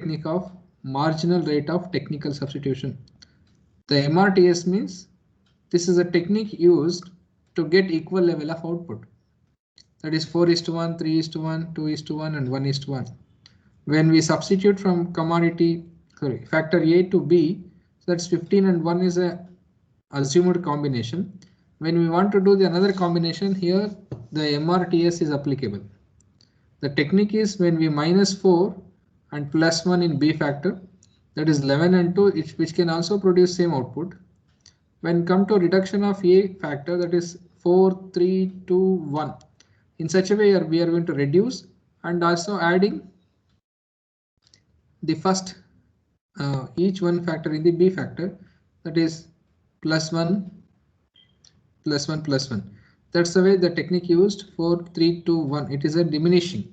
technique of marginal rate of technical substitution. The MRTS means this is a technique used to get equal level of output. That is 4:1, 3:1, 2:1, and 1:1. When we substitute from factor A to B, so that's 15 and 1 is a assumed combination. When we want to do the another combination here, the MRTS is applicable. The technique is when we minus 4 and plus 1 in B factor, that is 11 and 2, which can also produce same output. When come to reduction of A factor, that is 4, 3, 2, 1. In such a way, we are going to reduce and also adding the first each one factor in the B factor, that is plus 1, plus 1, plus 1. That's the way the technique used. 4, 3, 2, 1. It is a diminishing.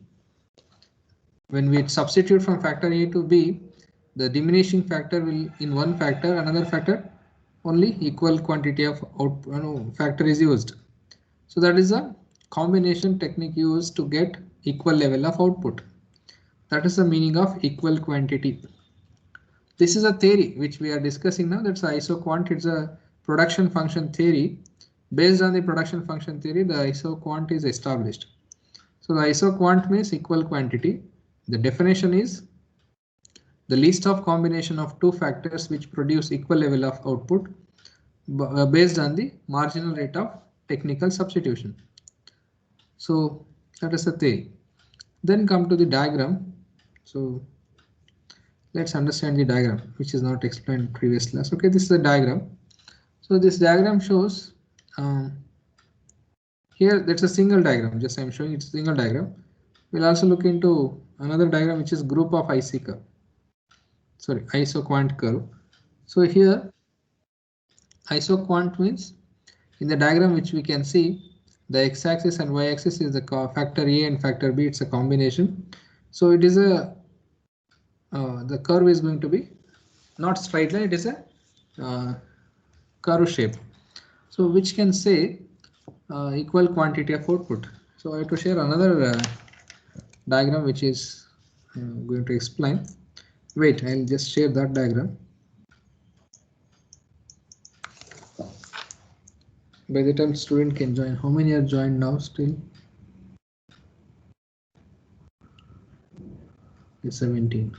When we substitute from factor A to B, the diminishing factor will in one factor, another factor, only equal quantity of factor is used. So that is a combination technique used to get equal level of output. That is the meaning of equal quantity. This is a theory which we are discussing now. That's isoquant. It's a production function theory. Based on the production function theory, the isoquant is established. So the isoquant means equal quantity. The definition is the list of combination of two factors which produce equal level of output based on the marginal rate of technical substitution. So that is the theory. Then come to the diagram. So let's understand the diagram, which is not explained in previous class. Okay, this is the diagram. So this diagram shows here that's a single diagram. Just I'm showing it's a single diagram. We'll also look into another diagram which is group of IC curve. Sorry, isoquant curve. So here isoquant means in the diagram which we can see the x-axis and y-axis is the factor A and factor B. It's a combination. So it is a the curve is going to be not straight line. It is a curve shape. So which can say equal quantity of output. So I have to share another diagram which is going to explain. Wait, I'll just share that diagram. By the time student can join, how many are joined now still? It's 17.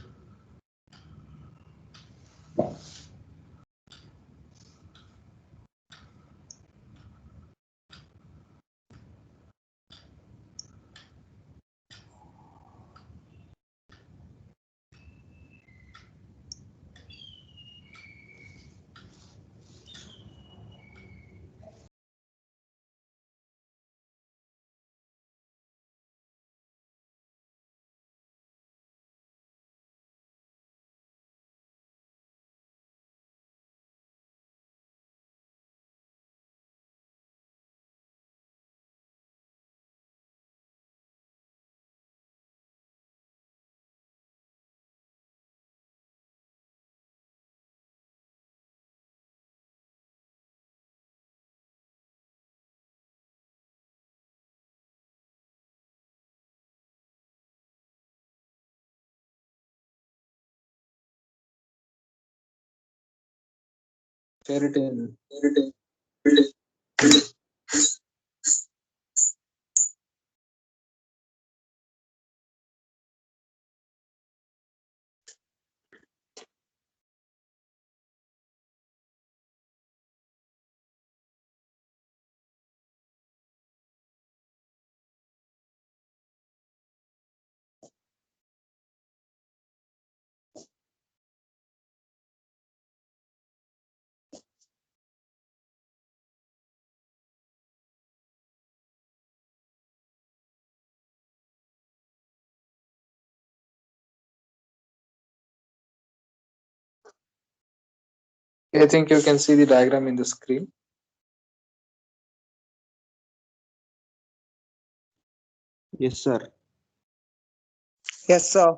Share it in. I think you can see the diagram in the screen. Yes, sir. Yes, sir.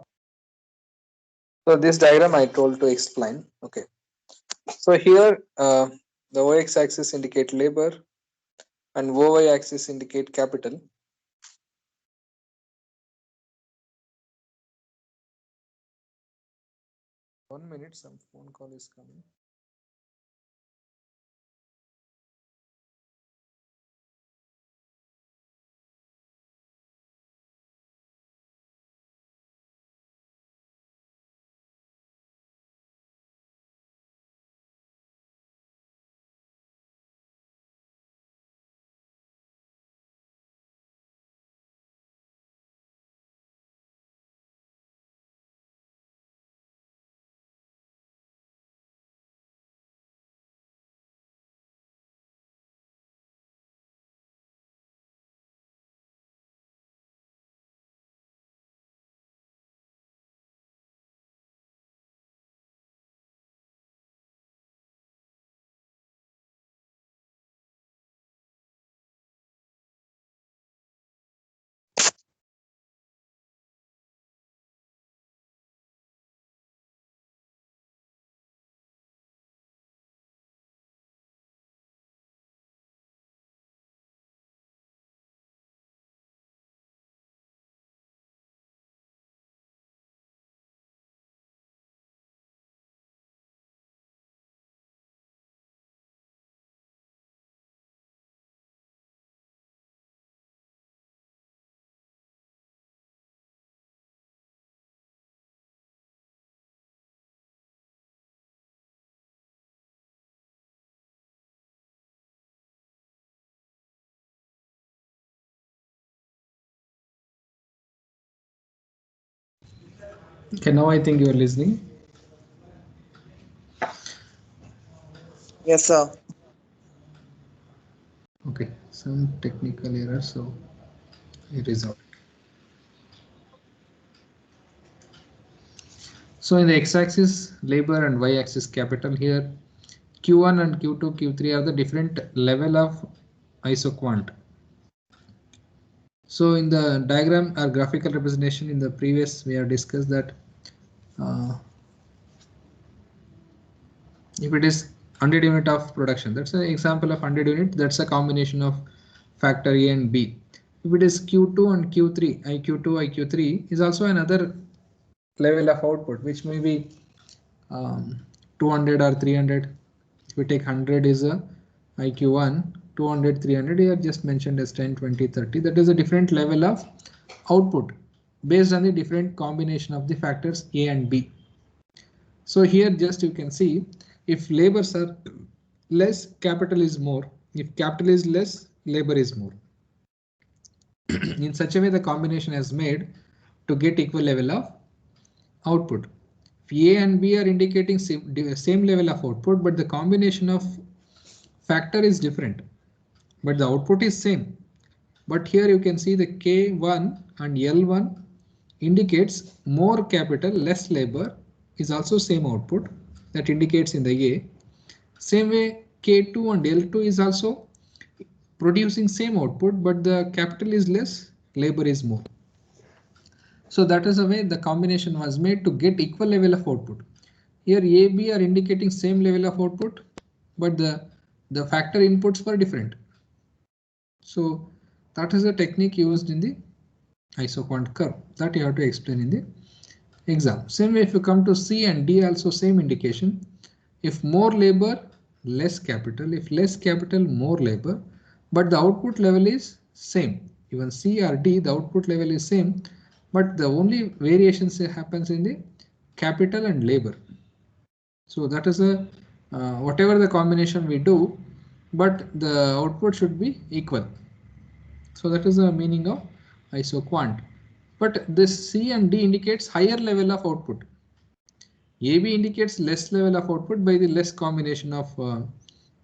So this diagram I told to explain. Okay. So here the y-axis indicate labor and y-axis indicate capital. 1 minute, some phone call is coming. Okay, now I think you are listening. Yes, sir. Okay, some technical error, so it is out. So in the x-axis labor and y-axis capital, here Q1 and Q2, Q3 are the different level of isoquant. So in the diagram or graphical representation in the previous, we have discussed that if it is 100 unit of production, that's an example of 100 unit, that's a combination of factor A and B. If it is Q2 and Q3, IQ2, IQ3 is also another level of output, which may be 200 or 300. If we take 100 is a IQ1, 200, 300 here just mentioned as 10, 20, 30. That is a different level of output based on the different combination of the factors A and B. So here just you can see if labors are less, capital is more. If capital is less, labor is more. In such a way, the combination is made to get equal level of output. If A and B are indicating same level of output, but the combination of factor is different, but the output is same. But here you can see the K1 and L1 indicates more capital, less labor is also same output that indicates in the A. Same way K2 and L2 is also producing same output, but the capital is less, labor is more. So that is the way the combination was made to get equal level of output. Here A, B are indicating same level of output, but the factor inputs were different. So that is the technique used in the isoquant curve that you have to explain in the exam. Same way if you come to C and D, also same indication. If more labor, less capital. If less capital, more labor. But the output level is same. Even C or D, the output level is same. But the only variations happens in the capital and labor. So that is a whatever the combination we do, but the output should be equal. So that is the meaning of isoquant. But this C and D indicates higher level of output. AB indicates less level of output by the less combination of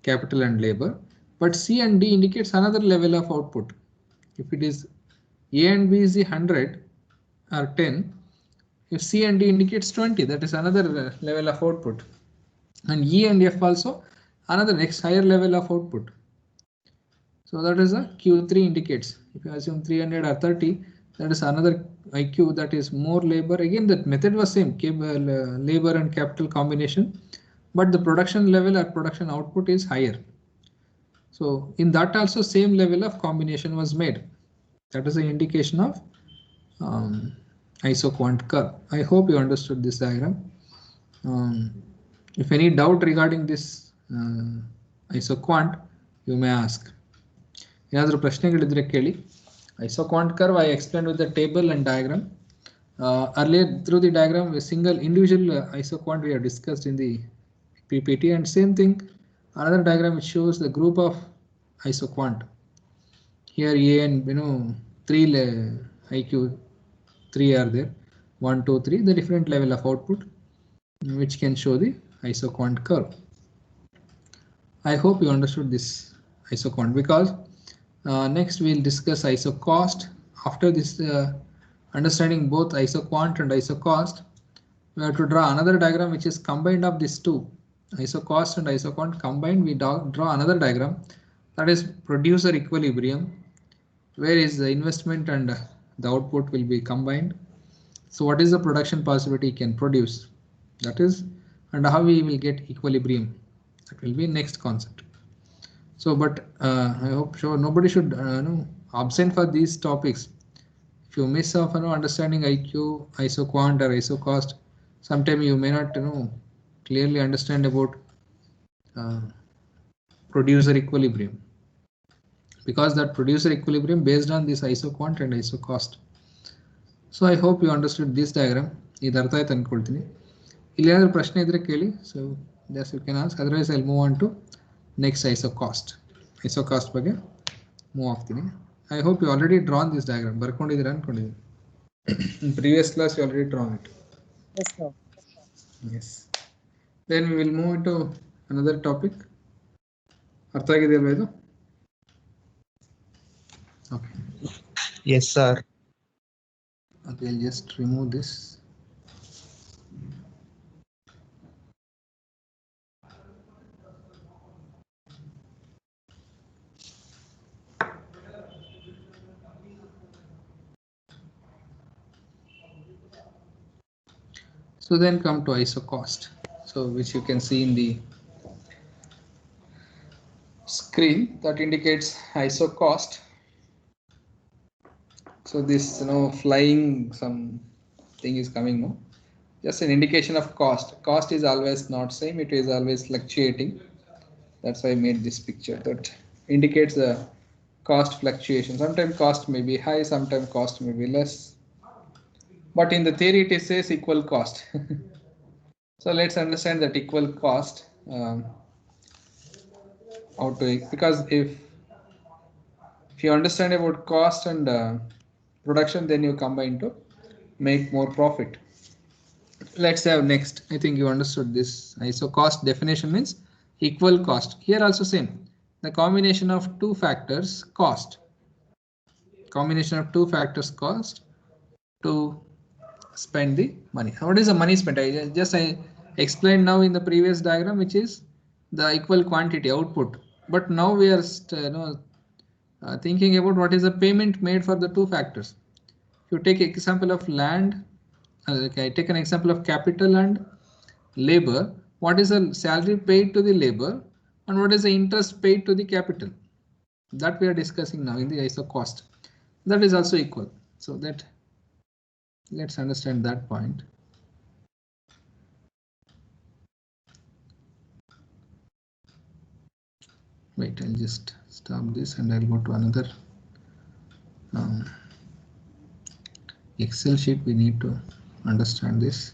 capital and labor. But C and D indicates another level of output. If it is A and B is the 100 or 10, if C and D indicates 20, that is another level of output. And E and F also another next higher level of output. So that is a Q3 indicates. If you assume 300 or 30, that is another IQ that is more labor. Again, that method was same, labor and capital combination, but the production level or production output is higher. So in that also same level of combination was made. That is an indication of isoquant curve. I hope you understood this diagram. If any doubt regarding this isoquant, you may ask. ಏನಾದರೂ ಪ್ರಶ್ನೆಗಳಿದ್ರೆ ಕೇಳಿ. Isoquant curve I explained with the table and diagram. Earlier through the diagram, a single individual isoquant we have discussed in the PPT, and same thing, another diagram which shows the group of isoquant. Here A and 3 IQ 3 are there, 1, 2, 3, the different level of output, which can show the isoquant curve. I hope you understood this isoquant, because next we'll discuss isocost. After this understanding both isoquant and isocost, we have to draw another diagram which is combined of these two, isocost and isoquant combined. We draw another diagram, that is producer equilibrium, where is the investment and the output will be combined. So what is the production possibility can produce, that is, and how we will get equilibrium, that will be next concept. So but I hope sure nobody should absent for these topics. If you miss off understanding IQ, isoquant or isocost, sometime you may not clearly understand about producer equilibrium, because that producer equilibrium based on this isoquant and isocost. So I hope you understood this diagram. ಇದು ಅರ್ಥ ಆಯ್ತು ಅನ್ಕೊಳ್ತೀನಿ. ಇಲ್ಲಿ ಏನಾದರೂ ಪ್ರಶ್ನೆ ಇದ್ರೆ ಕೇಳಿ. So yes, you can ask, otherwise I'll move on to next isocost. Isocost ಬಗ್ಗೆ ಮೂವ್ ಆಗ್ತೀನಿ. I hope you already drawn this diagram. ಬರ್ಕೊಂಡಿದ್ದೀರಾ ಅನ್ಕೊಂಡಿದ್ದೀನಿ. In previous class you already drawn it. Yes, sir. Yes. Then we will move into another topic. ಅರ್ಥ ಆಗಿದೆಯಲ್ವಾ ಇದು? Okay. Yes, sir. Okay, I'll just remove this. So then come to isocost, so which you can see in the screen, that indicates isocost. So this flying some thing is coming, no, just an indication of cost. Cost is always not same, it is always fluctuating. That's why I made this picture, that indicates the cost fluctuation. Sometimes cost may be high, sometimes cost may be less, but in the theory it says equal cost. So let's understand that equal cost. How to, because if you understand about cost and production, then you combine to make more profit. Let's have next. I think you understood this. Isocost definition means equal cost. Here also same, the combination of two factors cost. Combination of two factors cost to spend the money. What is the money spent? I explained now in the previous diagram, which is the equal quantity output. But now we are thinking about what is the payment made for the two factors. If you take example of land, okay, take an example of capital and labor. What is the salary paid to the labor and what is the interest paid to the capital? That we are discussing now in the isocost. That is also equal. So that let's understand that point. Wait, I'll just stop this and I'll go to another Excel sheet. We need to understand this.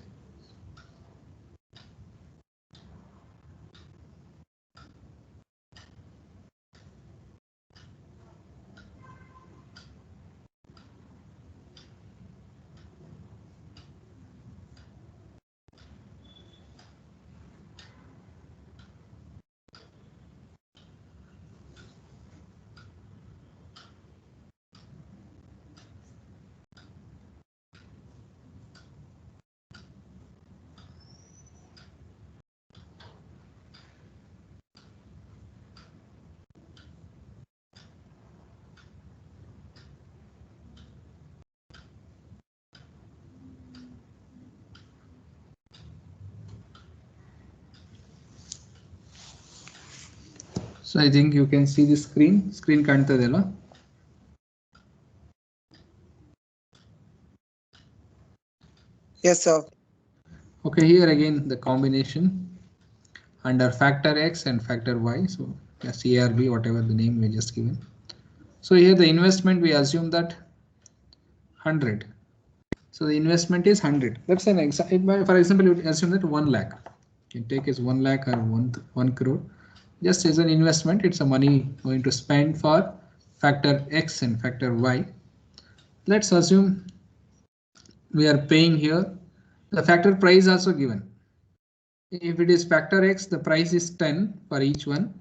So I think you can see the screen. Screen ಕಾಣ್ತಾ ಇದೆ ಅಲ್ಲ? Yes, sir. Okay, here again the combination under factor X and factor Y. So yes, ARB, whatever the name we just given. So here the investment we assume that 100. So the investment is 100. That's an example. For example, you assume that 1 lakh. You take as 1 lakh or 1 crore. Just as an investment, it's a money going to spend for factor X and factor Y. Let's assume we are paying here. The factor price also given. If it is factor X, the price is 10 for each one.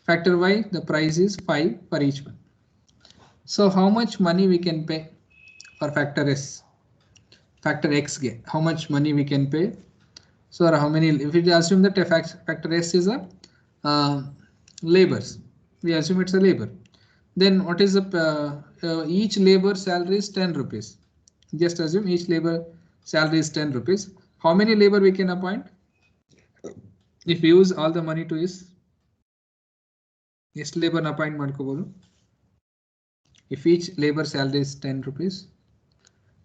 Factor Y, the price is 5 for each one. So how much money we can pay for factor S? Factor X, how much money we can pay? So how many, if we assume that a factor S is a labors, we assume it's a labor. Then what is the each labor salary is 10 rupees. Just assume each labor salary is 10 rupees. How many labor we can appoint? If we use all the money to is labor appoint ಮಾಡ್ಕೋಬಹುದು. If each labor salary is 10 rupees,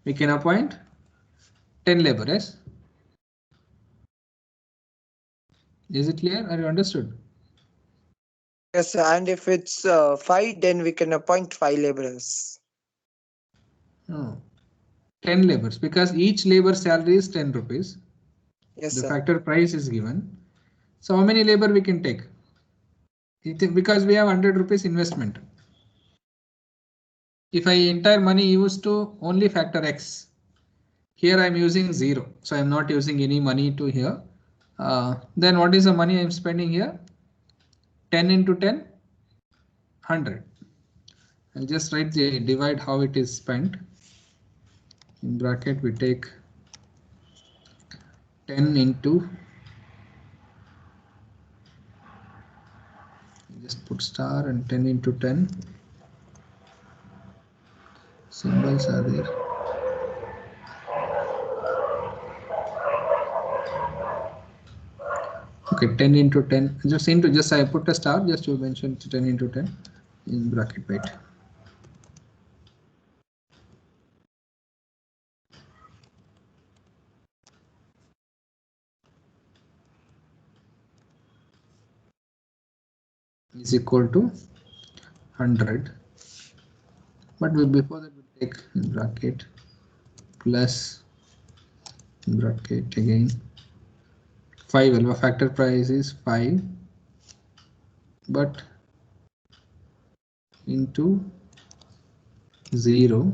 we can appoint 10 labor, yes? Is it clear? Are you understood? Yes, sir. And if it's 5, then we can appoint 5 laborers. No. 10 labors, because each labor salary is 10 rupees. Yes, the sir. factor price is given. So how many labor we can take? Because we have 100 rupees investment. If I entire money used to only factor X, here I'm using 0. So I'm not using any money to here. Then what is the money I'm spending here? 10 into 10, 100. I'll just write the divide how it is spent. In bracket we take 10 into, just put star and 10 into 10. Symbols are there. Okay, 10 into 10. Just I put a star just to mention 10 into 10 in bracket, wait. Is equal to 100. But before that we take in bracket plus in bracket again 5. Alpha factor price is 5, but into 0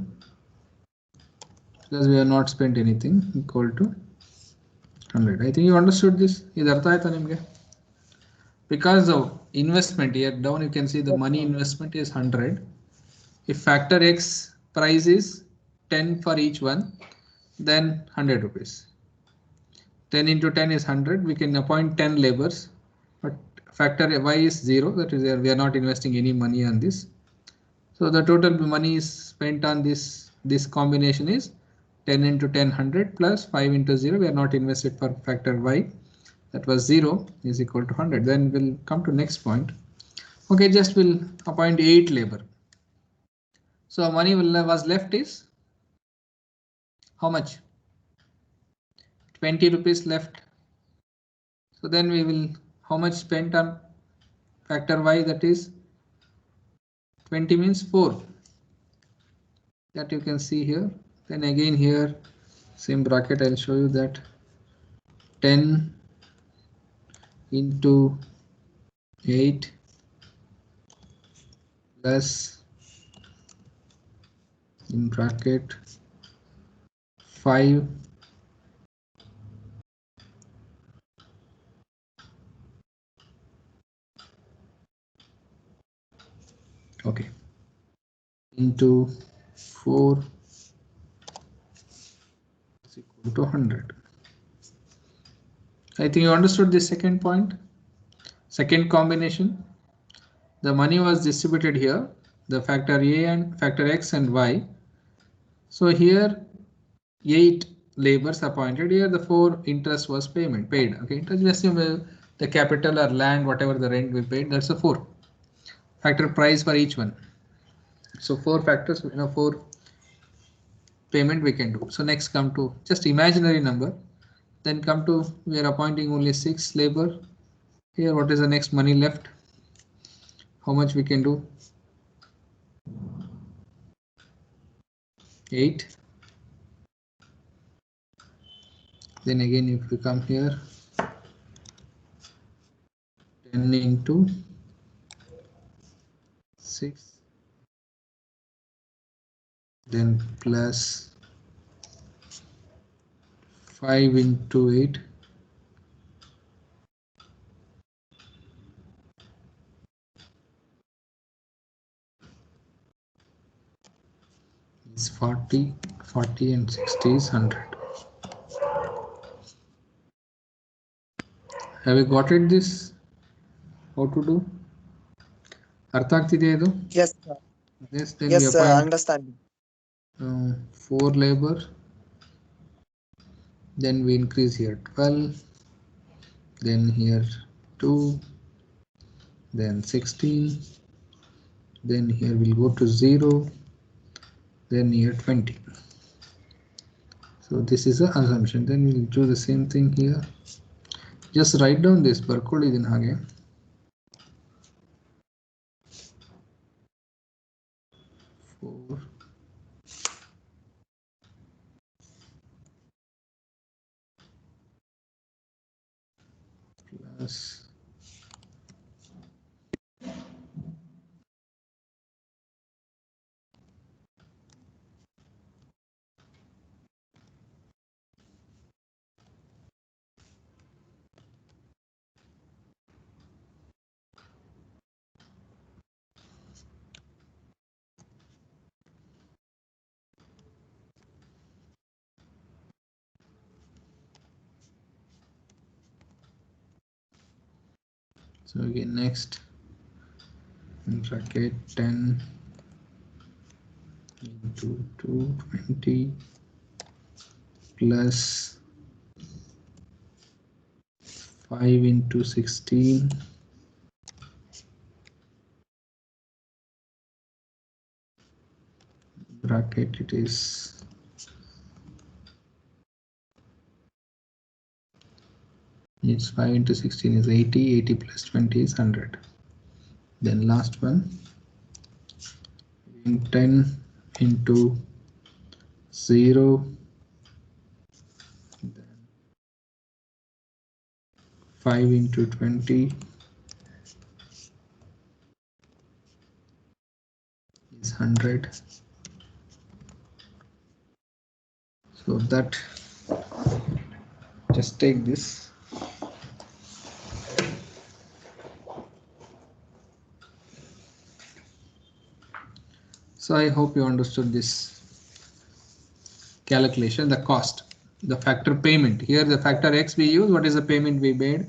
because we have not spent anything, equal to 100. I think you understood this. Because of investment here down you can see the money investment is 100. If factor X price is 10 for each one, then 100 rupees. 10 into 10 is 100. We can appoint 10 labors, but factor Y is 0. That is, we are not investing any money on this. So the total money is spent on this combination is 10 into 10, 100 plus 5 into 0. We are not invested for factor Y. That was 0 is equal to 100. Then we'll come to next point. Okay, just we'll appoint 8 labor. So money was left is how much? 20 rupees left. So then we will, how much spent on factor Y, that is 20 means 4. That you can see here. Then again here, same bracket, I'll show you that 10 into 8 plus in bracket 5 okay into 4 is equal to 100. I think you understood this second point. Second combination, the money was distributed here, the factor A and factor X and Y. So here 8 labors appointed, here the 4 interest was paid. Okay, interest assume the capital or land, whatever the rent we paid, that's a 4 factor price for each one. So 4 factors, 4 payment we can do. So next come to just imaginary number. Then come to, we are appointing only 6 labor. Here, what is the next money left? How much we can do? 8. Then again, if we come here, 10 into 6, then plus 5 into 8. Is 40, 40 and 60 is 100. Have you got it this? How to do? ಅರ್ಥ ಆಗ್ತಿದೆಯಾ ಇದು? Yes, sir. Yes, then Yes, we sir. appoint Understand. 4 labor. Then we increase here 12. Then here 2. Then 16. Then here we'll go to 0. Then here 20. So this is the assumption. Then we'll do the same thing here. Just write down this ಬರ್ಕೊಳ್ಳಿ ಇದನ್ನ ಹಾಗೆ. 4 plus so again next in bracket 10 into 220 plus 5 into 16 bracket it is it's 5 into 16 is 80, 80 plus 20 is 100. Then last one in 10 into 0 then 5 into 20 is 100. So that just take this. So I hope you understood this calculation, the cost, the factor payment. Here the factor X we use, what is the payment we made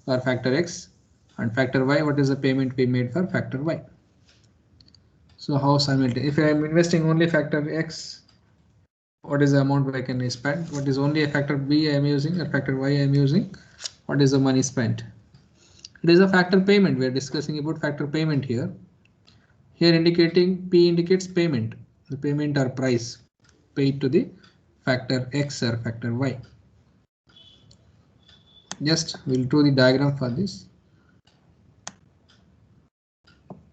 for factor X, and factor Y, what is the payment we made for factor Y. So how simultaneous, if I am investing only factor X, what is the amount I can spend? What is only a factor B I am using, or factor Y I am using, what is the money spent? It is a factor payment. We are discussing about factor payment here. Here indicating P indicates payment, the payment or price paid to the factor X or factor Y. Just we'll draw the diagram for this.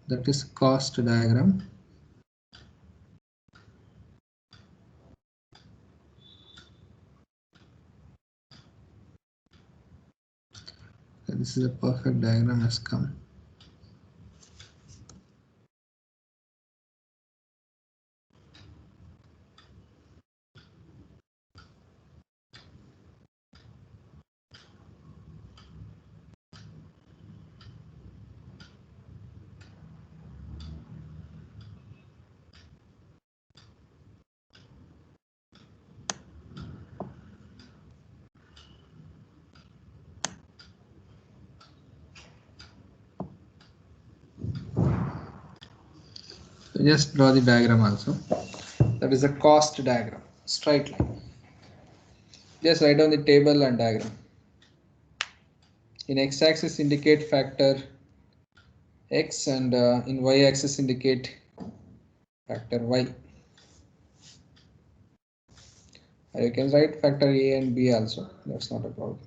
That is cost diagram. This is a perfect diagram has come. So just draw the diagram also. That is a cost diagram, straight line. Just write down the table and diagram. In x-axis indicate factor X and in y-axis indicate factor Y. You can write factor A and B also, that's not a problem.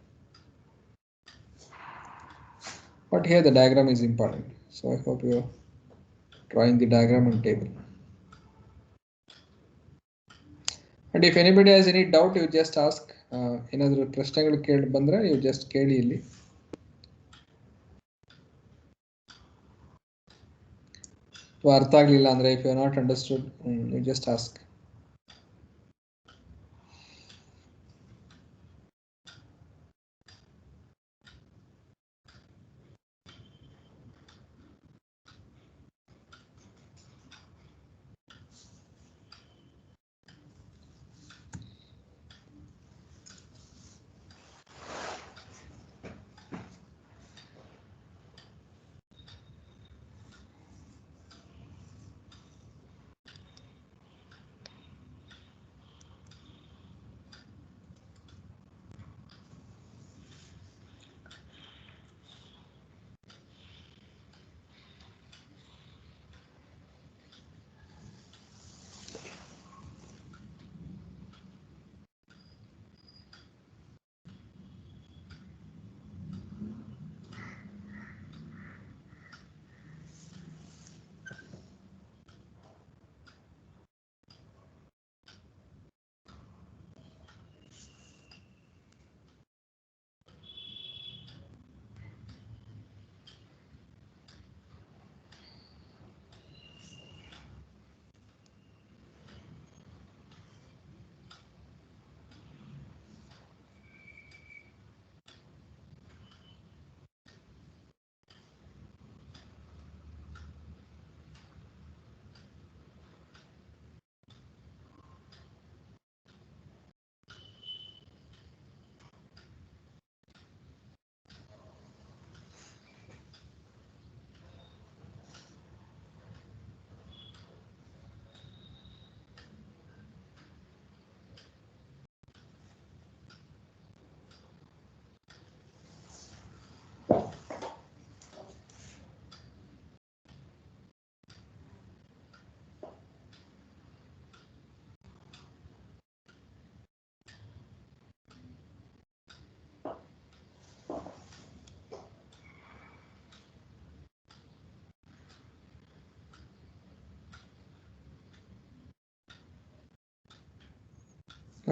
But here the diagram is important, so I hope you're drawing the diagram and table. And if anybody has any doubt, you just ask. ಏನಾದರೂ ಪ್ರಶ್ನೆಗಳು ಕೇಳಿ ಬಂದ್ರೆ you just ಕೇಳಿ ಇಲ್ಲಿ. ಅರ್ಥ ಆಗಲಿಲ್ಲ ಅಂದ್ರೆ if you are not understood, you just ask.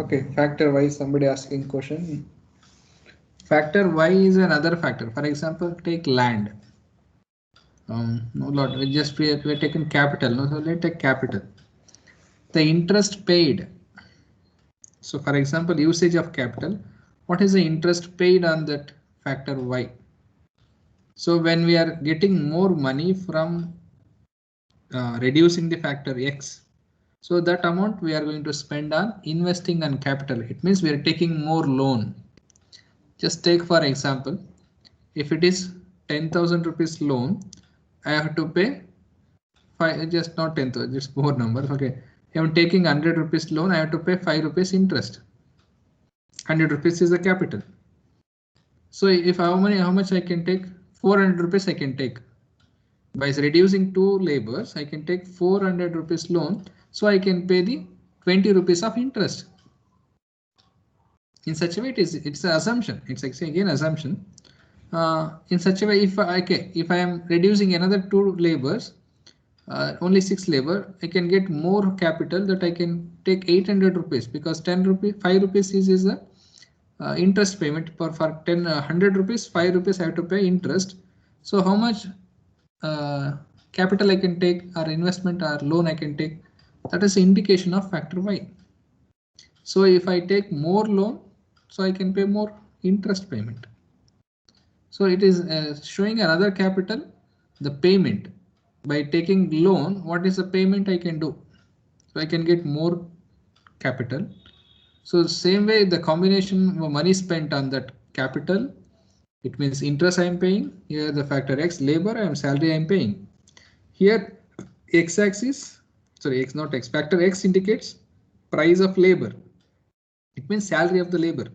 Okay, factor Y, somebody asking question. Factor Y is another factor. For example, take land. No lot, we're taking capital. No, so let's take capital. The interest paid. So for example, usage of capital. What is the interest paid on that factor Y? So when we are getting more money from reducing the factor X, so that amount we are going to spend on investing on capital. It means we are taking more loan. Just take for example, if it is 10,000 rupees loan, I have to pay just not 10,000, just more numbers. Okay, I am taking 100 rupees loan, I have to pay 5 rupees interest. 100 rupees is the capital. So if how much I can take? 400 rupees I can take. By reducing 2 labors, I can take 400 rupees loan, so I can pay the 20 rupees of interest. In such a way, it's an assumption. It's actually again assumption. In such a way, if I am reducing another 2 labors, only 6 labor, I can get more capital, that I can take 800 rupees, because 10 rupees, 5 rupees is the interest payment for 100 rupees, 5 rupees I have to pay interest. So how much capital I can take, or investment or loan I can take, that is an indication of factor Y. So if I take more loan, so I can pay more interest payment. So it is showing another capital, the payment. By taking loan, what is the payment I can do? So I can get more capital. So same way, the combination of money spent on that capital, it means interest I am paying. Here the factor X, labor, I am salary I am paying. Here X axis, sorry, X not X, factor X indicates price of labor. It means salary of the labor.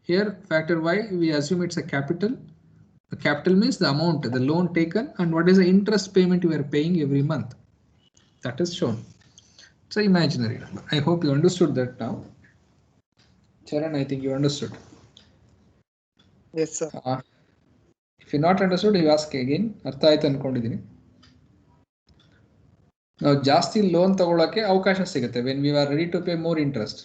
Here factor Y, we assume it's a capital. The capital means the amount, the loan taken, and what is the interest payment you are paying every month. That is shown. It's an imaginary number. I hope you understood that now. Charan, I think you understood. Yes, sir. If you not understood, you ask again. ಅರ್ಥ ಆಯ್ತು ಅನ್ಕೊಂಡಿದ್ದೀನಿ. ನಾವು ಜಾಸ್ತಿ loan ತಗೊಳ್ಳೋಕೆ ಅವಕಾಶ ಸಿಗುತ್ತೆ when we are ready to pay more interest.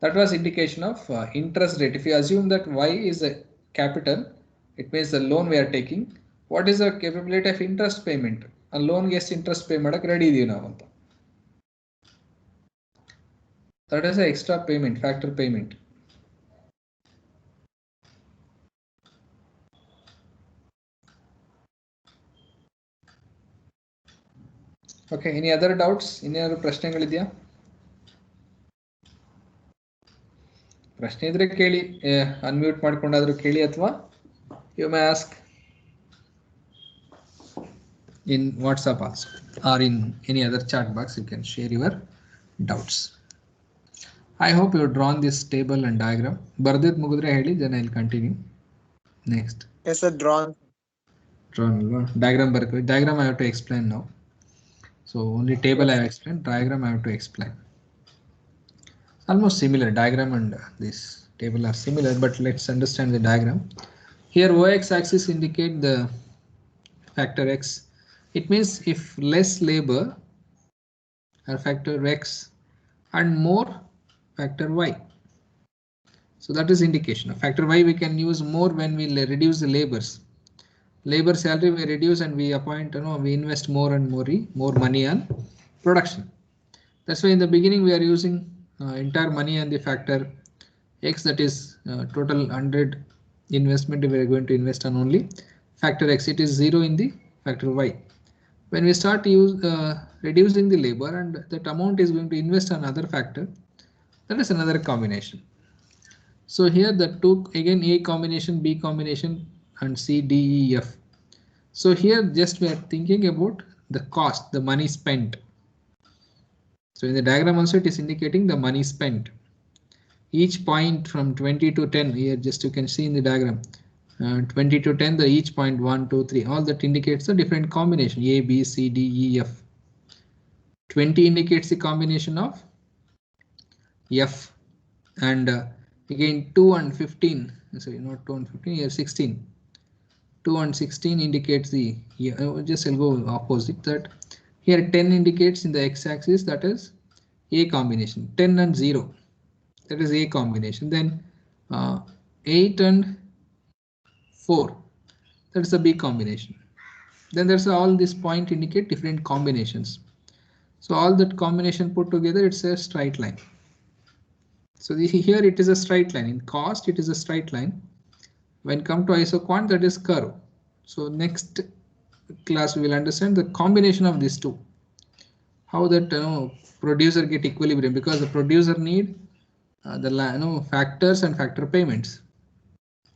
That was indication of interest rate. If you assume that y is a capital, it means the loan we are taking. What is the capability of interest payment? A loan ಗೆ ಎಷ್ಟು interest pay ಮಾಡಕ್ಕೆ ready ಇದೀವಿ ನಾವು ಅಂತ. That is a extra payment, factor payment. Okay, any other doubts? ಇನ್ನೇನಾದ್ರು ಪ್ರಶ್ನೆಗಳಿದೆಯಾ? ಪ್ರಶ್ನೆ ಇದ್ರೆ ಕೇಳಿ, unmute ಮಾಡ್ಕೊಂಡಾದ್ರೂ ಕೇಳಿ ಅಥವಾ you may ask in WhatsApp also or in any other chat box. You can share your doubts. I hope you have drawn this table and diagram. ಬರ್ದಿದ್ ಮುಗಿದ್ರೆ ಹೇಳಿ, then I'll continue. Next. Yes, sir. Drawn. Diagram ಬರ್ಬೇಕು. Diagram I have to explain now. So only table I have explained, diagram I have to explain. Almost similar, diagram and this table are similar, but let's understand the diagram. Here OX axis indicate the factor X. It means if less labor or factor X and more factor Y. So that is indication of factor Y. We can use more when we reduce the labors. Labor salary we reduce and we appoint, we invest more and more money on production. That's why in the beginning we are using entire money on the factor X, that is total 100 investment we are going to invest on only factor X. It is 0 in the factor Y. When we start reducing the labor and that amount is going to invest on other factor, that is another combination. So here the two, again A combination, B combination and C, D, E, F. So here just we are thinking about the cost, the money spent. So in the diagram also it is indicating the money spent. Each point from 20 to 10 here, just you can see in the diagram, 20 to 10, the each point 1, 2, 3, all that indicates the different combination A, B, C, D, E, F. 20 indicates the combination of F, and again 2 and 15, sorry, not 2 and 15, here 16. 2 and 16 indicates the, just I'll go opposite that. Here 10 indicates in the x-axis, that is A combination. 10 and 0, that is A combination. Then 8 and 4, that's the B combination. Then there's all this point indicate different combinations. So all that combination put together, it's a straight line. So here it is a straight line. In cost it is a straight line. When come to isoquant, that is curve. So next class we will understand the combination of these two. How that producer get equilibrium, because the producer need the factors and factor payments.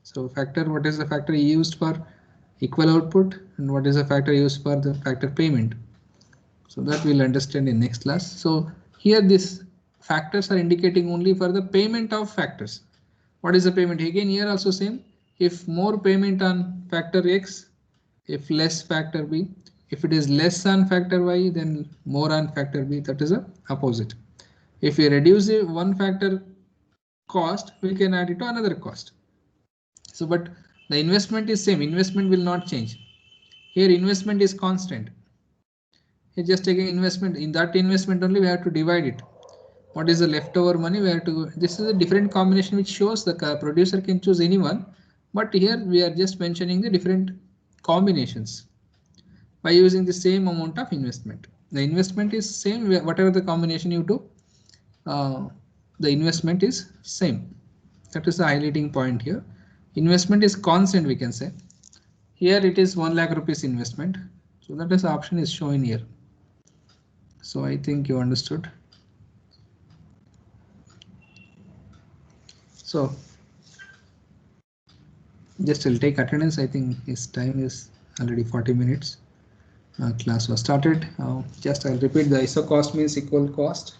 So factor, what is the factor used for equal output and what is the factor used for the factor payment? So that we'll understand in next class. So here this factors are indicating only for the payment of factors. What is the payment? Again here also same. If more payment on factor X, if less factor B. If it is less on factor Y, then more on factor B. That is the opposite. If we reduce one factor cost, we can add it to another cost. So but the investment is same. Investment will not change. Here investment is constant. Here just taking investment, in that investment only we have to divide it. What is the leftover money? We have to, this is a different combination which shows the producer can choose anyone, but here we are just mentioning the different combinations by using the same amount of investment. The investment is same, whatever the combination you do, the investment is same. That is the highlighting point here. Investment is constant, we can say. Here it is 1 lakh rupees investment. So that is the option is shown here. So I think you understood. So just I'll take attendance. I think his time is already 40 minutes. Class was started. Just I'll repeat, the ISO cost means equal cost.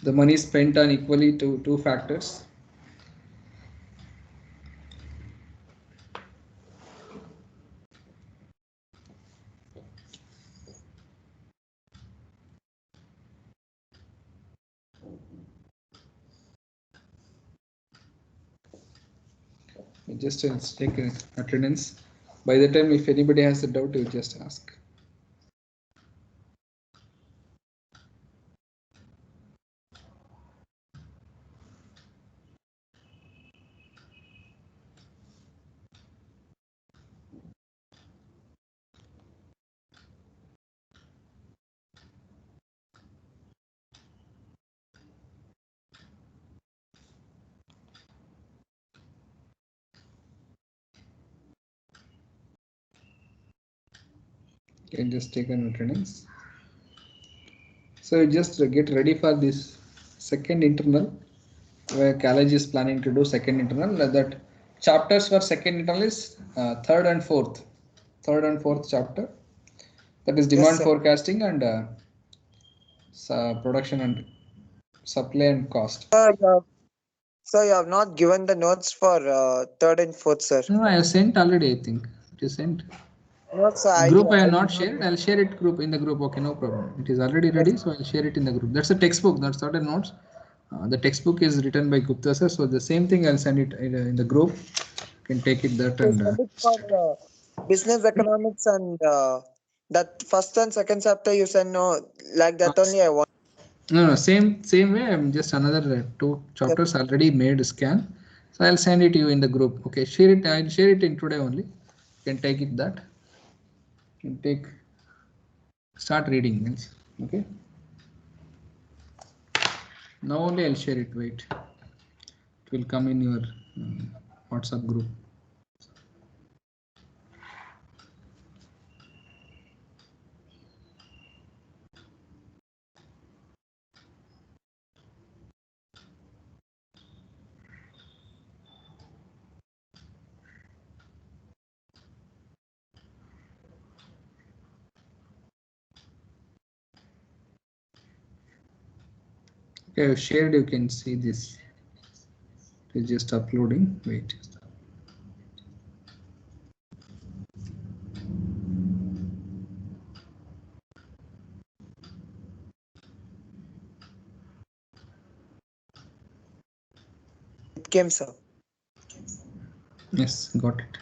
The money spent on equally to two factors. Just take attendance. By the time, if anybody has a doubt, you just ask. You can just take an attendance. So just get ready for this second internal, where college is planning to do second internal. That chapters for second internal is third and fourth chapter. That is demand forecasting and production and supply and cost. Sir, you have not given the notes for third and fourth, sir. No, I have sent already. I think it is sent. No, sir. Group I have not shared. I'll share it in the group. Okay, no problem. It is already ready, so I'll share it in the group. That's a textbook. That's not a notes. The textbook is written by Gupta sir. So the same thing I'll send it in the group. You can take it that and. Send it for business economics and that first and second chapter you send like that only I want. No, same way. I'm just another 2 chapters already made scan. So I'll send it to you in the group. Okay, share it. I'll share it in today only. You can take it that. You can start reading means. Okay. Now only I'll share it. Wait. It will come in your WhatsApp group. Okay, I've shared. You can see this. It is just uploading. Wait. It came, sir. Yes, got it.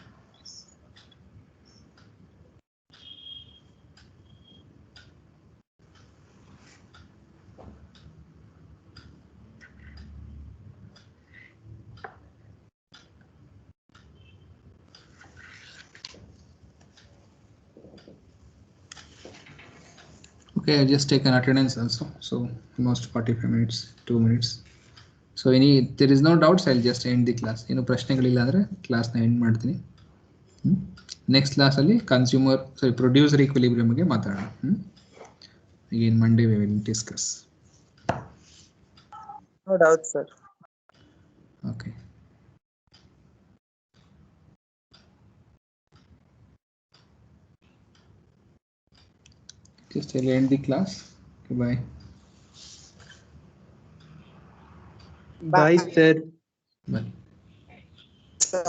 Okay, I just take an attendance also. So almost 45 minutes, 2 minutes. So there is no doubts. I'll just end the class. ಪ್ರಶ್ನೆಗಳಿಲ್ಲ ಅಂದ್ರೆ class ನ end ಮಾಡ್ತೀನಿ. Next class ಅಲ್ಲಿ producer equilibrium ಬಗ್ಗೆ ಮಾತಾಡೋಣ. Again Monday we will discuss. No doubt, sir. Okay. Just I'll end the class. Okay, bye. Bye, sir. Bye. Sir.